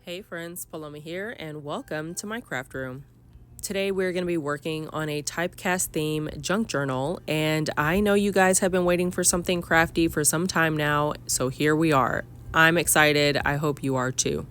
Hey friends, Paloma here and welcome to my craft room. Today we're going to be working on a typecast theme junk journal, and I know you guys have been waiting for something crafty for some time now, so here we are. I'm excited, I hope you are too.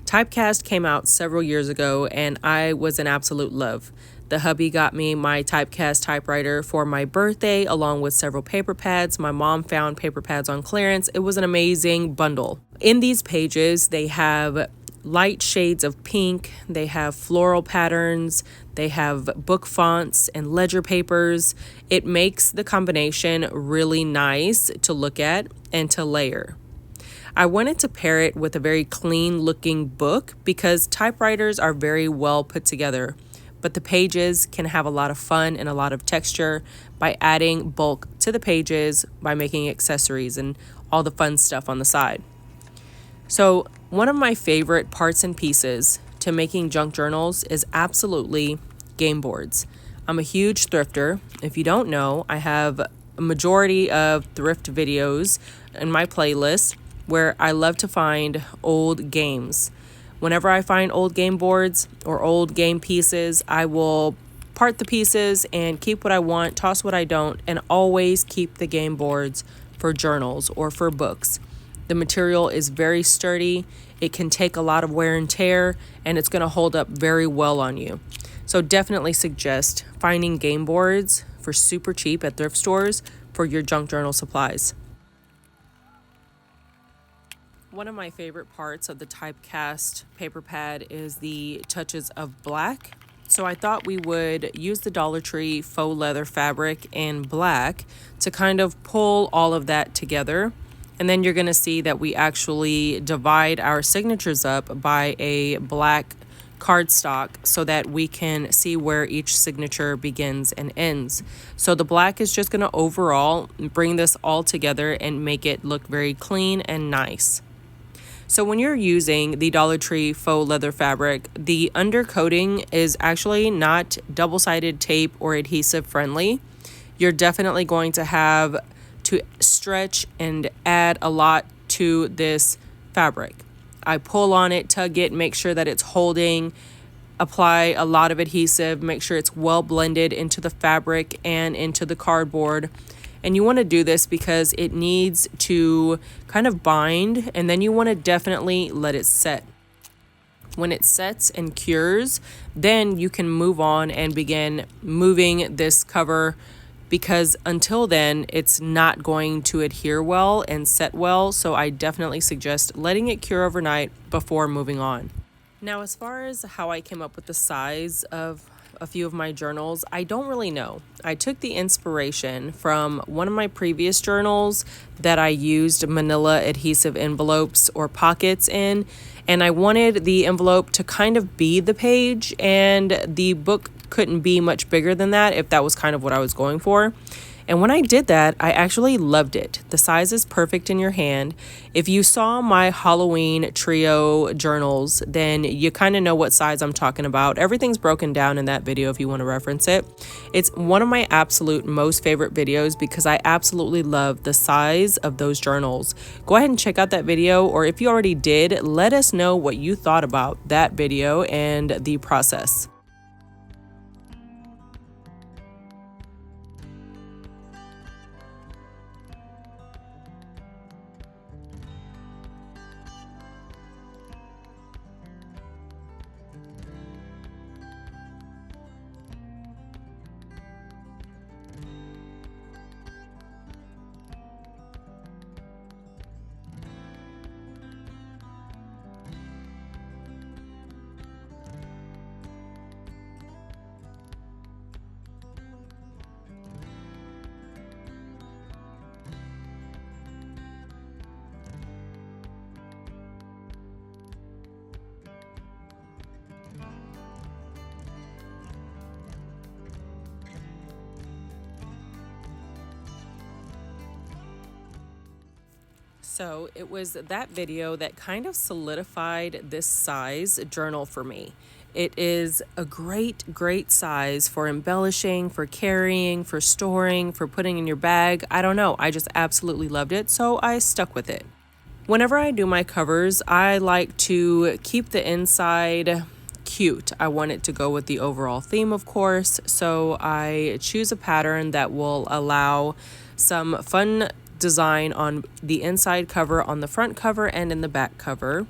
Typecast came out several years ago and I was an absolute love. The hubby got me my Typecast typewriter for my birthday along with several paper pads. My mom found paper pads on clearance. It was an amazing bundle. In these pages, they have light shades of pink, they have floral patterns, they have book fonts and ledger papers. It makes the combination really nice to look at and to layer. I wanted to pair it with a very clean looking book because typewriters are very well put together, but the pages can have a lot of fun and a lot of texture by adding bulk to the pages, by making accessories and all the fun stuff on the side. So one of my favorite parts and pieces to making junk journals is absolutely game boards. I'm a huge thrifter. If you don't know, I have a majority of thrift videos in my playlist where I love to find old games. Whenever I find old game boards or old game pieces, I will part the pieces and keep what I want, toss what I don't, and always keep the game boards for journals or for books. The material is very sturdy, it can take a lot of wear and tear, and it's going to hold up very well on you. So definitely suggest finding game boards for super cheap at thrift stores for your junk journal supplies. One of my favorite parts of the Typecast paper pad is the touches of black. So I thought we would use the Dollar Tree faux leather fabric in black to kind of pull all of that together. And then you're going to see that we actually divide our signatures up by a black cardstock so that we can see where each signature begins and ends. So the black is just going to overall bring this all together and make it look very clean and nice. So when you're using the Dollar Tree faux leather fabric, the undercoating is actually not double-sided tape or adhesive friendly. You're definitely going to have to stretch and add a lot to this fabric. I pull on it, tug it, make sure that it's holding, apply a lot of adhesive, make sure it's well blended into the fabric and into the cardboard. And you want to do this because it needs to kind of bind, and then you want to definitely let it set. When it sets and cures, then you can move on and begin moving this cover, because until then it's not going to adhere well and set well. So I definitely suggest letting it cure overnight before moving on. Now, as far as how I came up with the size of a few of my journals, I don't really know. I took the inspiration from one of my previous journals that I used manila adhesive envelopes or pockets in, and I wanted the envelope to kind of be the page, and the book couldn't be much bigger than that if that was kind of what I was going for. And when I did that, I actually loved it. The size is perfect in your hand. If you saw my Halloween trio journals, then you kind of know what size I'm talking about. Everything's broken down in that video if you want to reference it. It's one of my absolute most favorite videos because I absolutely love the size of those journals. Go ahead and check out that video, or if you already did, let us know what you thought about that video and the process. So it was that video that kind of solidified this size journal for me. It is a great size for embellishing, for carrying, for storing, for putting in your bag. I don't know. I just absolutely loved it, so I stuck with it. Whenever I do my covers, I like to keep the inside cute. I want it to go with the overall theme, of course, so I choose a pattern that will allow some fun design on the inside cover, on the front cover, and in the back cover.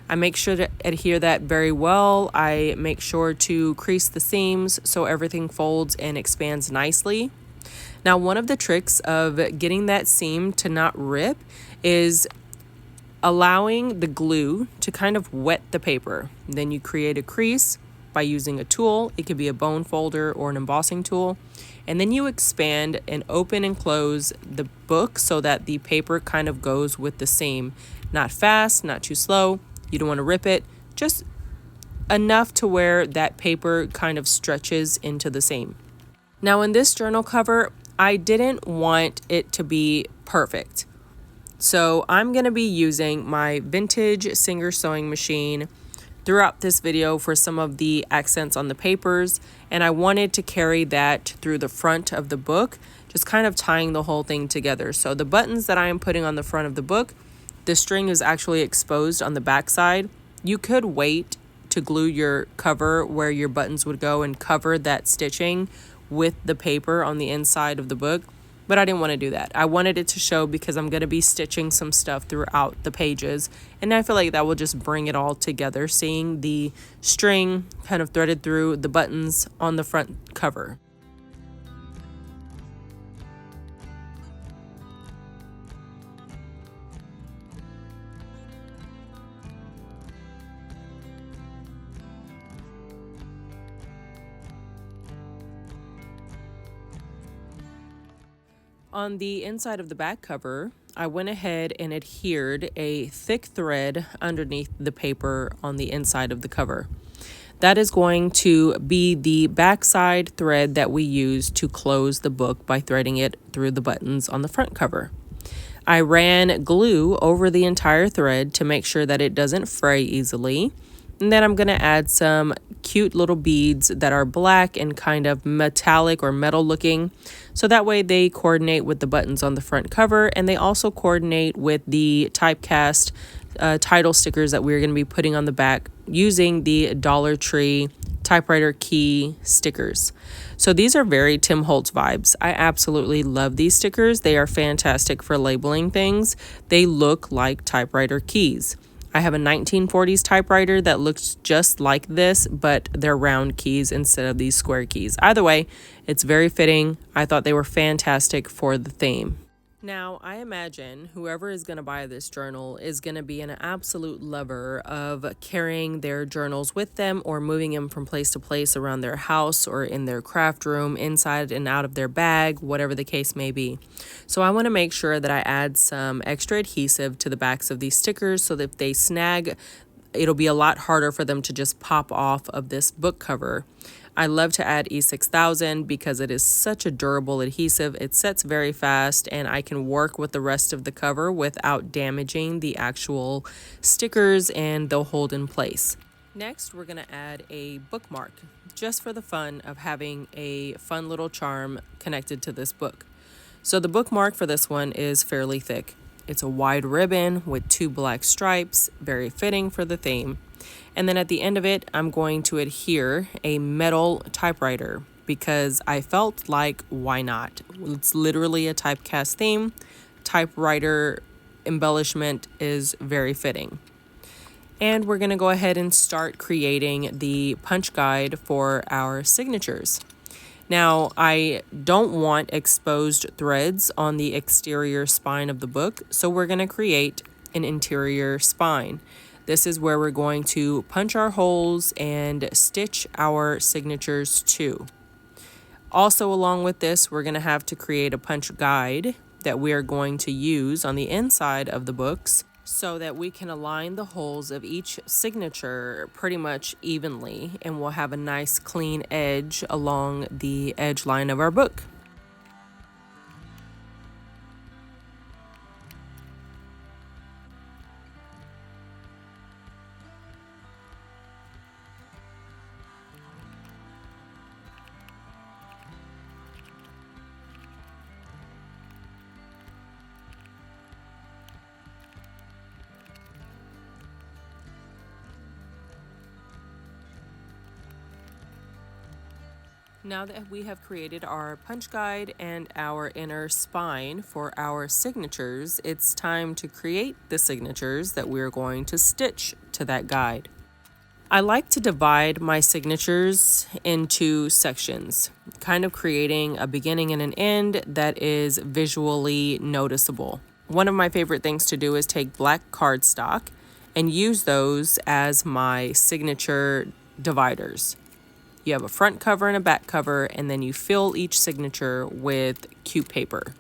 I make sure to adhere that very well. I make sure to crease the seams so everything folds and expands nicely. Now, one of the tricks of getting that seam to not rip is allowing the glue to kind of wet the paper. Then you create a crease by using a tool. It could be a bone folder or an embossing tool. And then you expand and open and close the book so that the paper kind of goes with the seam. Not fast, not too slow. You don't want to rip it, just enough to where that paper kind of stretches into the seam. Now in this journal cover, I didn't want it to be perfect. So I'm going to be using my vintage Singer sewing machine throughout this video for some of the accents on the papers, and I wanted to carry that through the front of the book, just kind of tying the whole thing together. So the buttons that I am putting on the front of the book, the string is actually exposed on the back side. You could wait to glue your cover where your buttons would go and cover that stitching with the paper on the inside of the book, but I didn't want to do that. I wanted it to show because I'm going to be stitching some stuff throughout the pages, and I feel like that will just bring it all together, seeing the string kind of threaded through the buttons on the front cover. On the inside of the back cover, I went ahead and adhered a thick thread underneath the paper on the inside of the cover. That is going to be the backside thread that we use to close the book by threading it through the buttons on the front cover. I ran glue over the entire thread to make sure that it doesn't fray easily. And then I'm going to add some cute little beads that are black and kind of metallic or metal looking. So that way they coordinate with the buttons on the front cover, and they also coordinate with the typecast title stickers that we're going to be putting on the back using the Dollar Tree typewriter key stickers. So these are very Tim Holtz vibes. I absolutely love these stickers. They are fantastic for labeling things. They look like typewriter keys. I have a 1940s typewriter that looks just like this, but they're round keys instead of these square keys. Either way, it's very fitting. I thought they were fantastic for the theme. Now, I imagine whoever is going to buy this journal is going to be an absolute lover of carrying their journals with them or moving them from place to place around their house or in their craft room, inside and out of their bag, whatever the case may be. So I want to make sure that I add some extra adhesive to the backs of these stickers so that if they snag, it'll be a lot harder for them to just pop off of this book cover. I love to add E6000 because it is such a durable adhesive. It sets very fast, and I can work with the rest of the cover without damaging the actual stickers, and they'll hold in place. Next, we're going to add a bookmark just for the fun of having a fun little charm connected to this book. So the bookmark for this one is fairly thick. It's a wide ribbon with 2 black stripes, very fitting for the theme. And then at the end of it, I'm going to adhere a metal typewriter because I felt like, why not? It's literally a typecast theme. Typewriter embellishment is very fitting. And we're going to go ahead and start creating the punch guide for our signatures. Now, I don't want exposed threads on the exterior spine of the book, so we're going to create an interior spine. This is where we're going to punch our holes and stitch our signatures to. Also, along with this, we're going to have to create a punch guide that we are going to use on the inside of the books so that we can align the holes of each signature pretty much evenly, and we'll have a nice clean edge along the edge line of our book. Now that we have created our punch guide and our inner spine for our signatures, it's time to create the signatures that we're going to stitch to that guide. I like to divide my signatures into sections, kind of creating a beginning and an end that is visually noticeable. One of my favorite things to do is take black cardstock and use those as my signature dividers. You have a front cover and a back cover, and then you fill each signature with cute paper.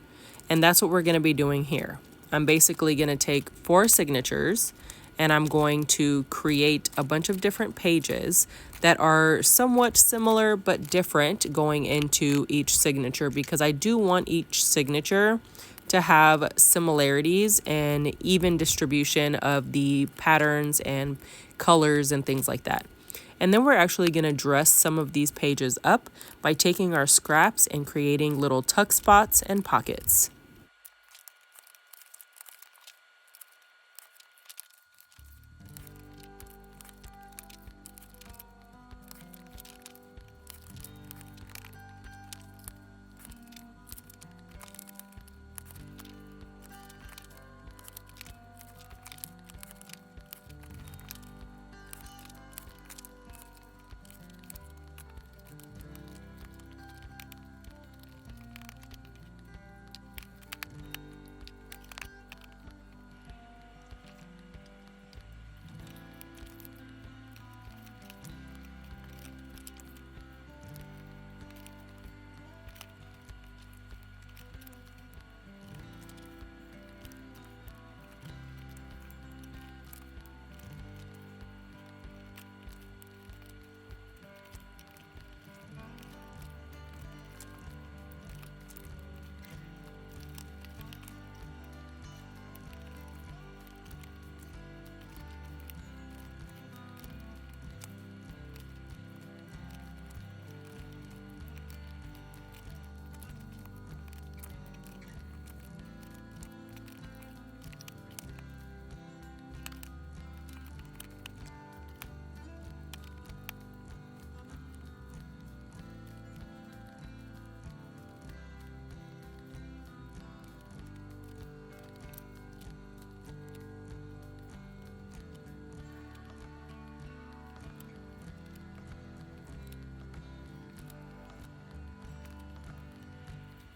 And that's what we're going to be doing here. I'm basically going to take 4 signatures, and I'm going to create a bunch of different pages that are somewhat similar but different going into each signature, because I do want each signature to have similarities and even distribution of the patterns and colors and things like that. And then we're actually going to dress some of these pages up by taking our scraps and creating little tuck spots and pockets.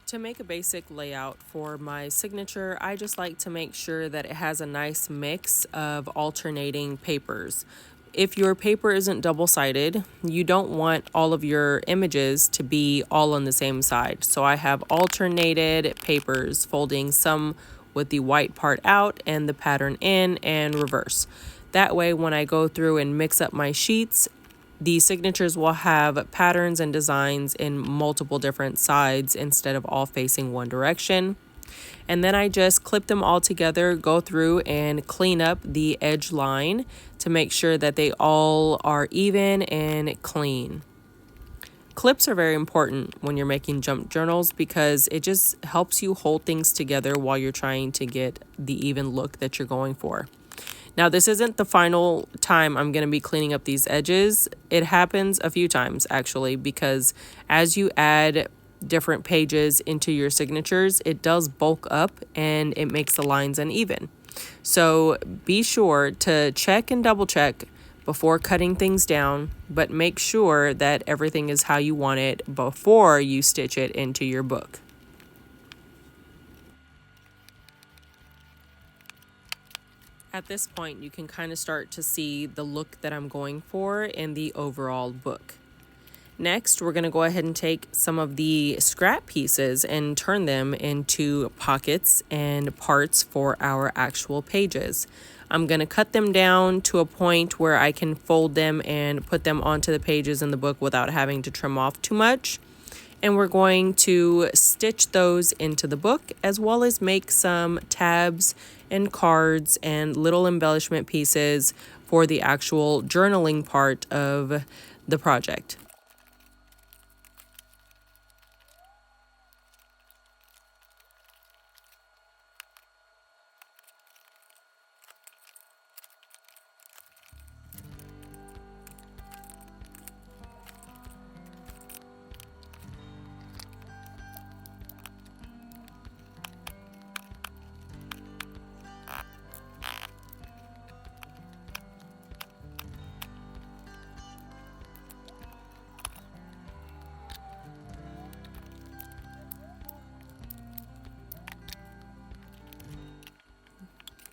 To make a basic layout for my signature, I just like to make sure that it has a nice mix of alternating papers. If your paper isn't double-sided, you don't want all of your images to be all on the same side. So I have alternated papers, folding some with the white part out and the pattern in and reverse. That way, when I go through and mix up my sheets, the signatures will have patterns and designs in multiple different sides instead of all facing one direction. And then I just clip them all together, go through and clean up the edge line to make sure that they all are even and clean. Clips are very important when you're making jump journals because it just helps you hold things together while you're trying to get the even look that you're going for. Now, this isn't the final time I'm going to be cleaning up these edges. It happens a few times, actually, because as you add different pages into your signatures, it does bulk up and it makes the lines uneven. So be sure to check and double check before cutting things down, but make sure that everything is how you want it before you stitch it into your book. At this point, you can kind of start to see the look that I'm going for in the overall book. Next, we're going to go ahead and take some of the scrap pieces and turn them into pockets and parts for our actual pages. I'm going to cut them down to a point where I can fold them and put them onto the pages in the book without having to trim off too much. And we're going to stitch those into the book, as well as make some tabs and cards and little embellishment pieces for the actual journaling part of the project.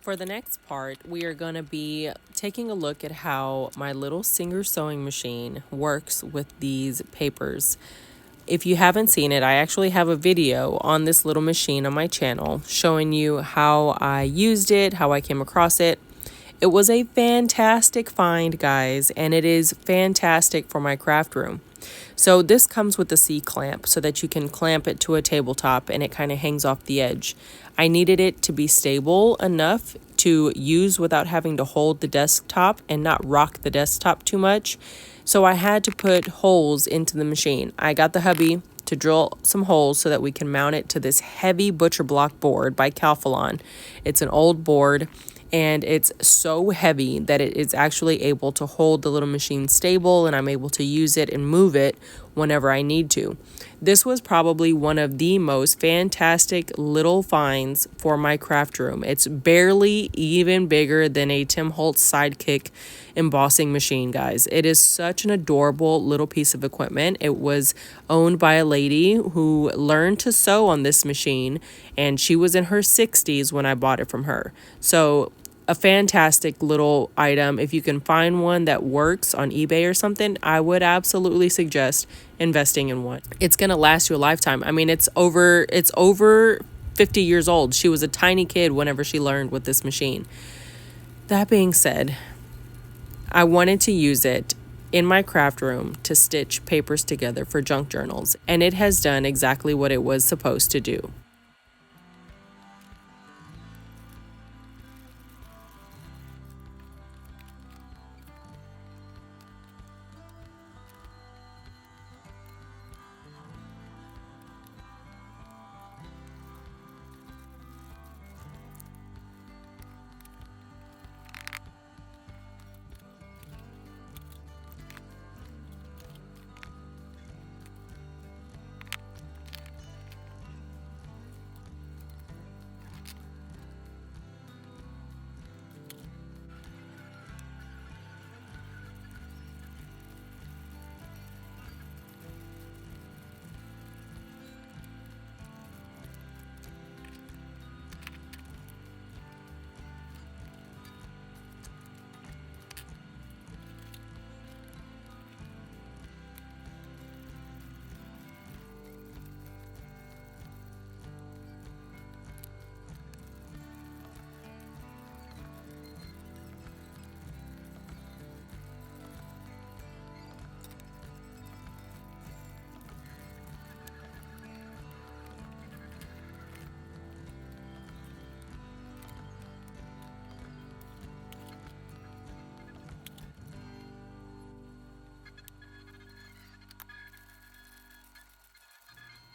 For the next part, we are going to be taking a look at how my little Singer sewing machine works with these papers. If you haven't seen it, I actually have a video on this little machine on my channel showing you how I used it, how I came across it. It was a fantastic find, guys, and it is fantastic for my craft room. So this comes with a C-clamp so that you can clamp it to a tabletop and it kind of hangs off the edge. I needed it to be stable enough to use without having to hold the desktop and not rock the desktop too much. So I had to put holes into the machine. I got the hubby to drill some holes so that we can mount it to this heavy butcher block board by Calphalon. It's an old board, and it's so heavy that it is actually able to hold the little machine stable, and I'm able to use it and move it whenever I need to. This was probably one of the most fantastic little finds for my craft room. It's barely even bigger than a Tim Holtz Sidekick embossing machine, guys. It is such an adorable little piece of equipment. It was owned by a lady who learned to sew on this machine, and she was in her 60s when I bought it from her. So a fantastic little item. If you can find one that works on eBay or something, I would absolutely suggest investing in one. It's going to last you a lifetime. I mean, it's over 50 years old. She was a tiny kid whenever she learned with this machine. That being said, I wanted to use it in my craft room to stitch papers together for junk journals, and it has done exactly what it was supposed to do.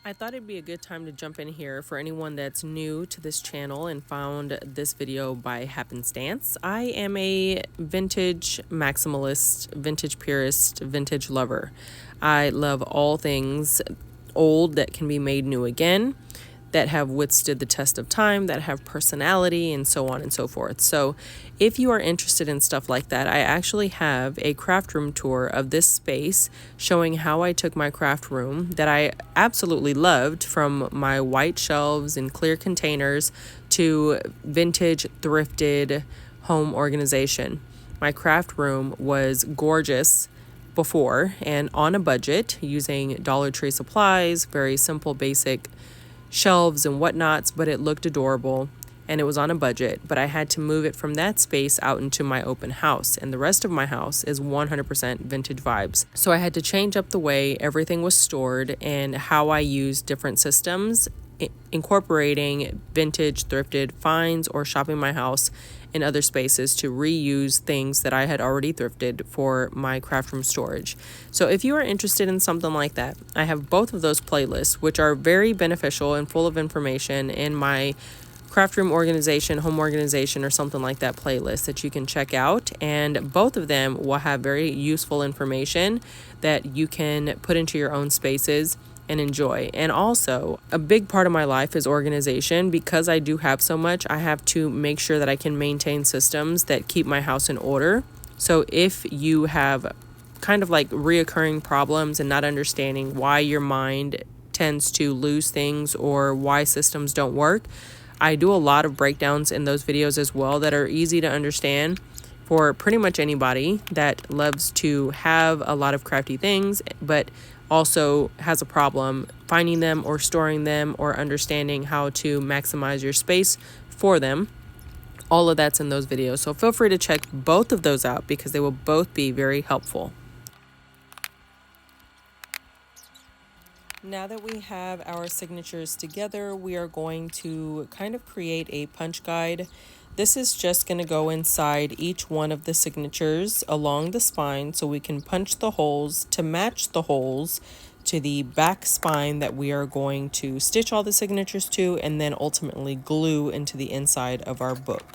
I thought it'd be a good time to jump in here for anyone that's new to this channel and found this video by happenstance. I am a vintage maximalist, vintage purist, vintage lover. I love all things old that can be made new again, that have withstood the test of time, that have personality, and so on and so forth. So if you are interested in stuff like that, I actually have a craft room tour of this space showing how I took my craft room that I absolutely loved, from my white shelves and clear containers to vintage thrifted home organization. My craft room was gorgeous before and on a budget, using Dollar Tree supplies, very simple basic shelves and whatnots, but it looked adorable and it was on a budget. But I had to move it from that space out into my open house, and the rest of my house is 100% vintage vibes. So I had to change up the way everything was stored and how I used different systems, incorporating vintage thrifted finds or shopping my house in other spaces to reuse things that I had already thrifted for my craft room storage. So if you are interested in something like that, I have both of those playlists, which are very beneficial and full of information, in my craft room organization, home organization, or something like that playlist that you can check out. And both of them will have very useful information that you can put into your own spaces and enjoy. And also, a big part of my life is organization. Because I do have so much, I have to make sure that I can maintain systems that keep my house in order. So if you have kind of like reoccurring problems and not understanding why your mind tends to lose things or why systems don't work, I do a lot of breakdowns in those videos as well that are easy to understand for pretty much anybody that loves to have a lot of crafty things, but also has a problem finding them or storing them or understanding how to maximize your space for them. All of that's in those videos. So feel free to check both of those out because they will both be very helpful. Now that we have our signatures together, we are going to kind of create a punch guide. This is just going to go inside each one of the signatures along the spine so we can punch the holes to match the holes to the back spine that we are going to stitch all the signatures to and then ultimately glue into the inside of our book.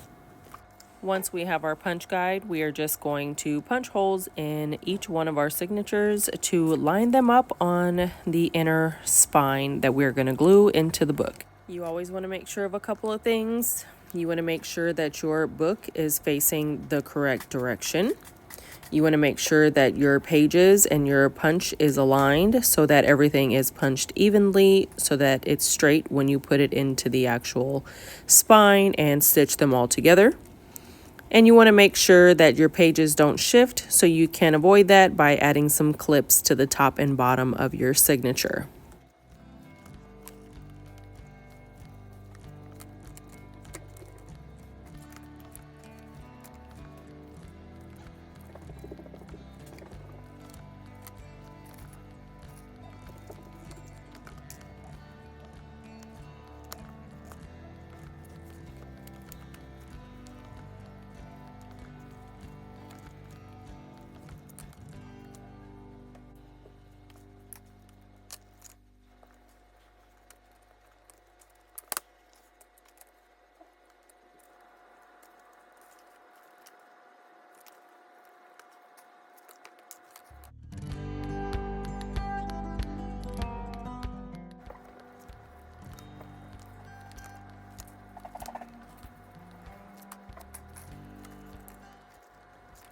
Once we have our punch guide, we are just going to punch holes in each one of our signatures to line them up on the inner spine that we're going to glue into the book. You always want to make sure of a couple of things. You want to make sure that your book is facing the correct direction. You want to make sure that your pages and your punch is aligned so that everything is punched evenly so that it's straight when you put it into the actual spine and stitch them all together. And you want to make sure that your pages don't shift, so you can avoid that by adding some clips to the top and bottom of your signature.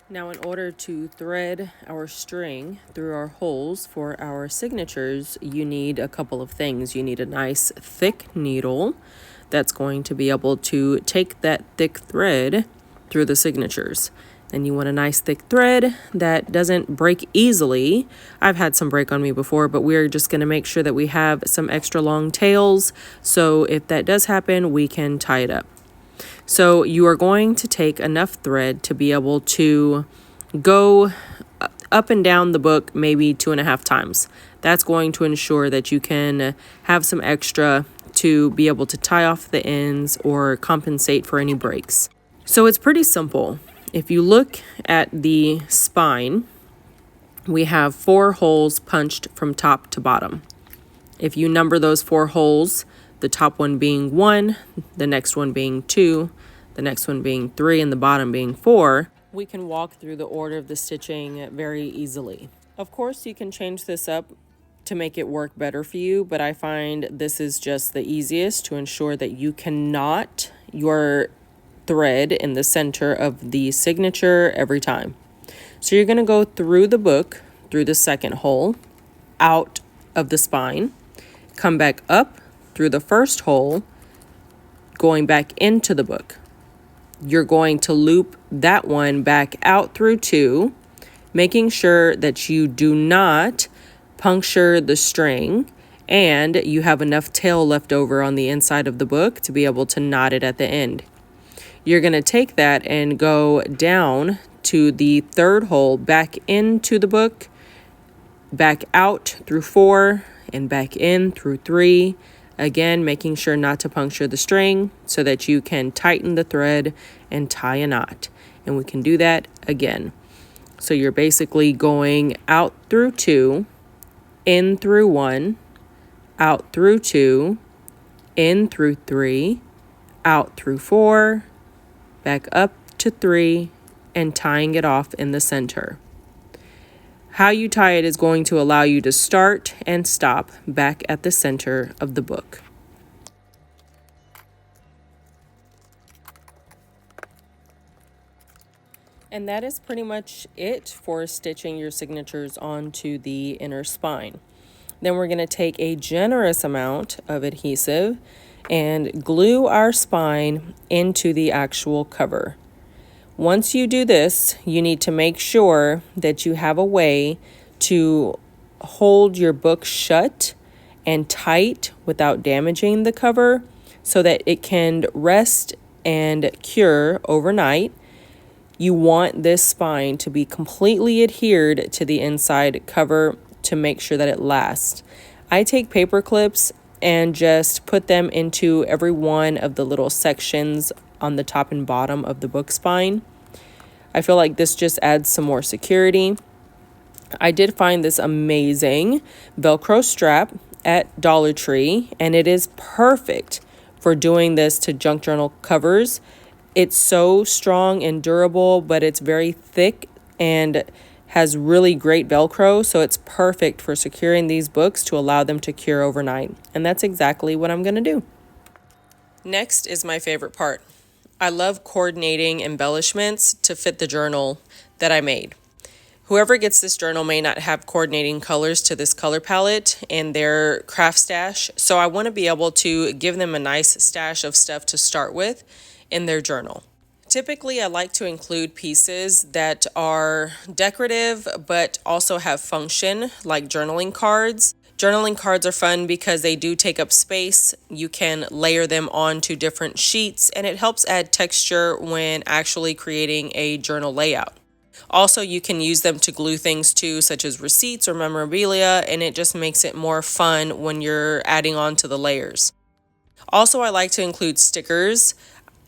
Now, in order to thread our string through our holes for our signatures, you need a couple of things. You need a nice thick needle that's going to be able to take that thick thread through the signatures. And you want a nice thick thread that doesn't break easily. I've had some break on me before, but we're just going to make sure that we have some extra long tails. So if that does happen, we can tie it up. So you are going to take enough thread to be able to go up and down the book maybe 2.5 times. That's going to ensure that you can have some extra to be able to tie off the ends or compensate for any breaks. So it's pretty simple. If you look at the spine, we have 4 holes punched from top to bottom. If you number those 4 holes, the top one being 1, the next one being 2, the next one being 3, and the bottom being 4, we can walk through the order of the stitching very easily. Of course, you can change this up to make it work better for you, but I find this is just the easiest to ensure that you can knot your thread in the center of the signature every time. So you're going to go through the book, through the second hole, out of the spine, come back up through the first hole, going back into the book. You're going to loop that one back out through 2, making sure that you do not puncture the string and you have enough tail left over on the inside of the book to be able to knot it at the end. You're going to take that and go down to the third hole, back into the book, back out through 4, and back in through 3. Again, making sure not to puncture the string so that you can tighten the thread and tie a knot. And we can do that again. So you're basically going out through 2, in through 1, out through 2, in through 3, out through 4, back up to 3, and tying it off in the center. How you tie it is going to allow you to start and stop back at the center of the book. And that is pretty much it for stitching your signatures onto the inner spine. Then we're going to take a generous amount of adhesive and glue our spine into the actual cover. Once you do this, you need to make sure that you have a way to hold your book shut and tight without damaging the cover so that it can rest and cure overnight. You want this spine to be completely adhered to the inside cover to make sure that it lasts. I take paper clips and just put them into every one of the little sections on the top and bottom of the book spine. I feel like this just adds some more security. I did find this amazing Velcro strap at Dollar Tree, and it is perfect for doing this to junk journal covers. It's so strong and durable, but it's very thick and has really great Velcro, so it's perfect for securing these books to allow them to cure overnight. And that's exactly what I'm going to do. Next is my favorite part. I love coordinating embellishments to fit the journal that I made. Whoever gets this journal may not have coordinating colors to this color palette in their craft stash, so I want to be able to give them a nice stash of stuff to start with in their journal. Typically, I like to include pieces that are decorative but also have function, like journaling cards. Journaling cards are fun because they do take up space. You can layer them onto different sheets, and it helps add texture when actually creating a journal layout. Also, you can use them to glue things to, such as receipts or memorabilia, and it just makes it more fun when you're adding on to the layers. Also, I like to include stickers.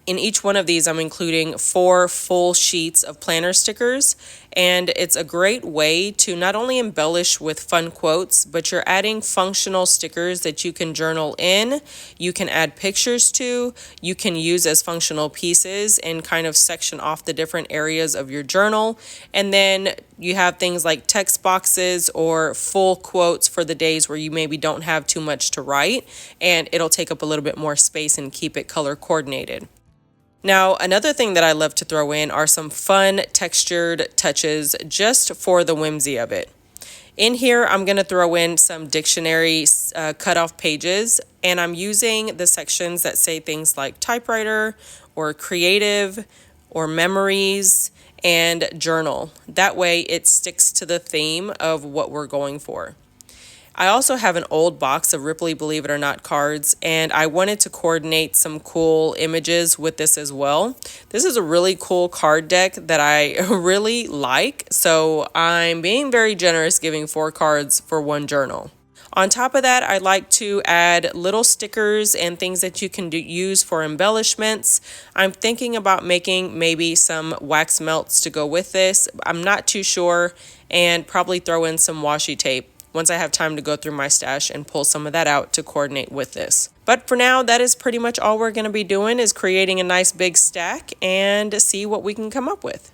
In each one of these, I'm including 4 full sheets of planner stickers, and it's a great way to not only embellish with fun quotes, but you're adding functional stickers that you can journal in, you can add pictures to, you can use as functional pieces and kind of section off the different areas of your journal. And then you have things like text boxes or full quotes for the days where you maybe don't have too much to write, and it'll take up a little bit more space and keep it color coordinated. Now, another thing that I love to throw in are some fun textured touches just for the whimsy of it. In here, I'm going to throw in some dictionary cut-off pages, and I'm using the sections that say things like typewriter or creative or memories and journal. That way it sticks to the theme of what we're going for. I also have an old box of Ripley Believe It or Not cards, and I wanted to coordinate some cool images with this as well. This is a really cool card deck that I really like, so I'm being very generous giving 4 cards for one journal. On top of that, I like to add little stickers and things that you can use for embellishments. I'm thinking about making maybe some wax melts to go with this. I'm not too sure, and probably throw in some washi tape once I have time to go through my stash and pull some of that out to coordinate with this. But for now, that is pretty much all we're going to be doing, is creating a nice big stack and see what we can come up with.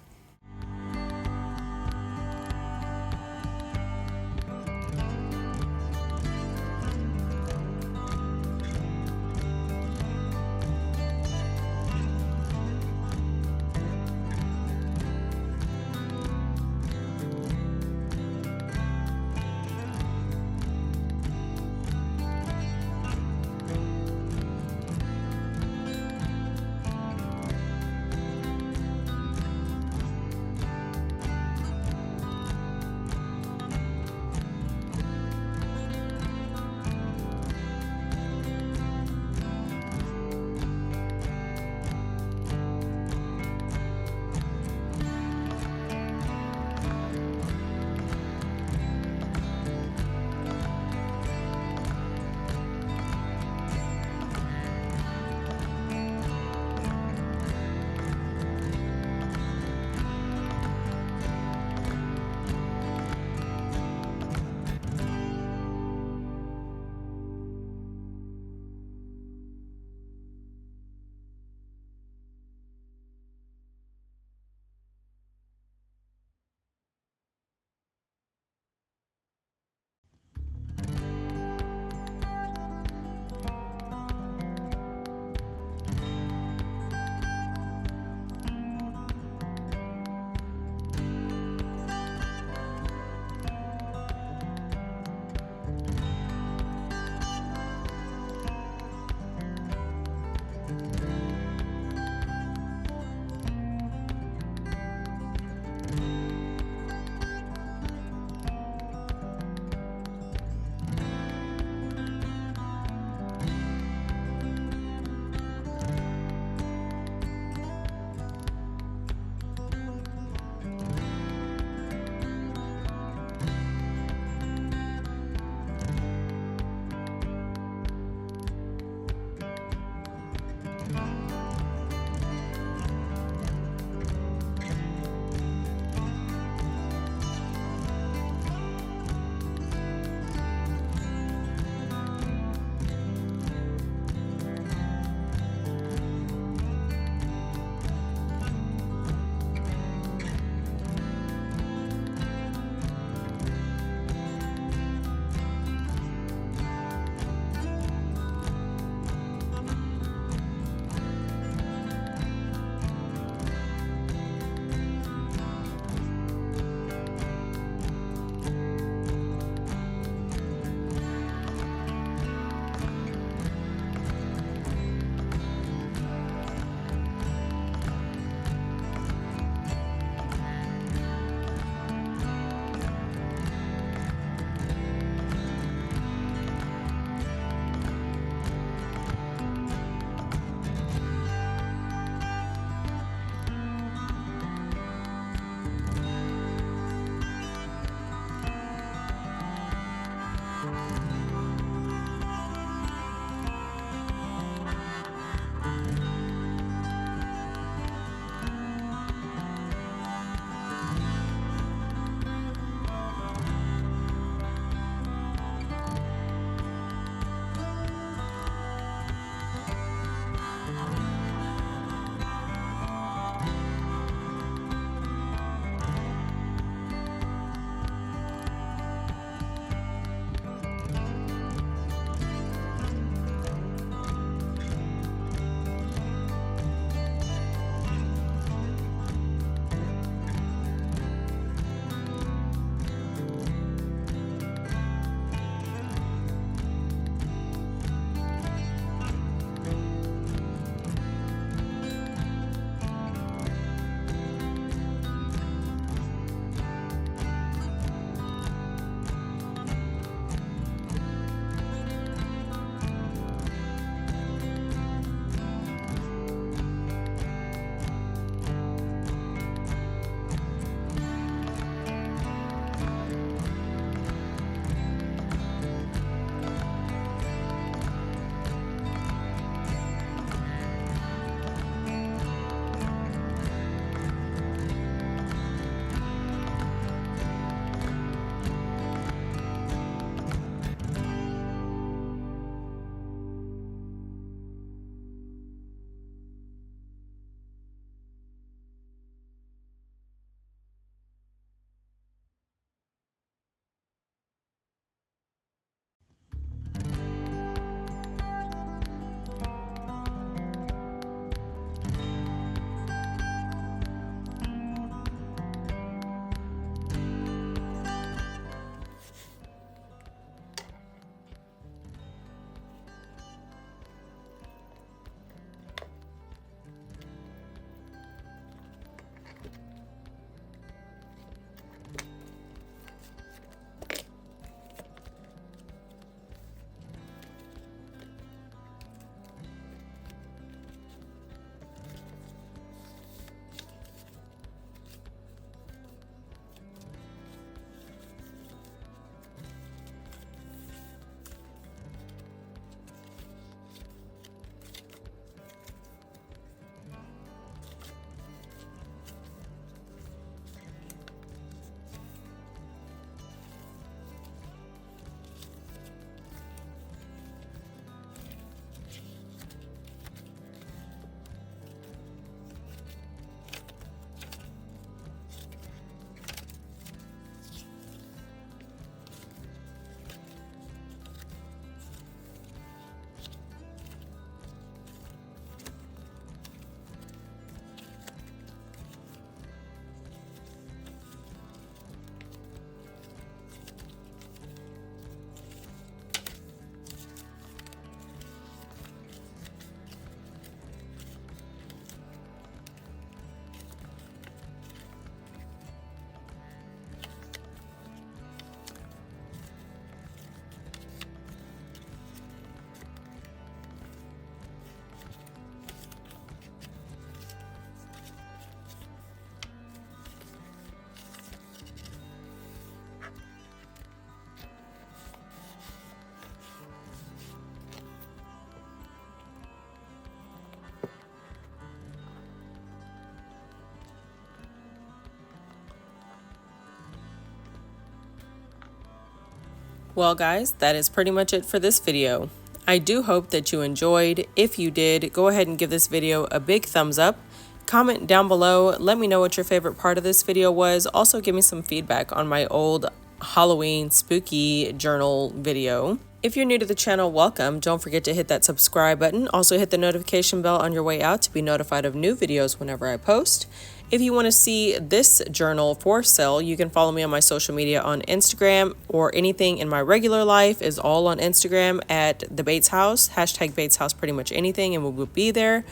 Well guys, that is pretty much it for this video. I do hope that you enjoyed. If you did, go ahead and give this video a big thumbs up. Comment down below, let me know what your favorite part of this video was. Also give me some feedback on my old Halloween spooky journal video. If you're new to the channel, welcome. Don't forget to hit that subscribe button. Also hit the notification bell on your way out to be notified of new videos whenever I post. If you want to see this journal for sale, you can follow me on my social media on Instagram, or anything in my regular life is all on Instagram at the Bates House, hashtag Bates House, pretty much anything, and we will be there.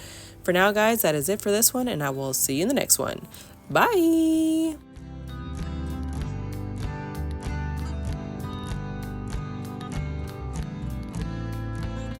For now, guys, that is it for this one, and I will see you in the next one. Bye!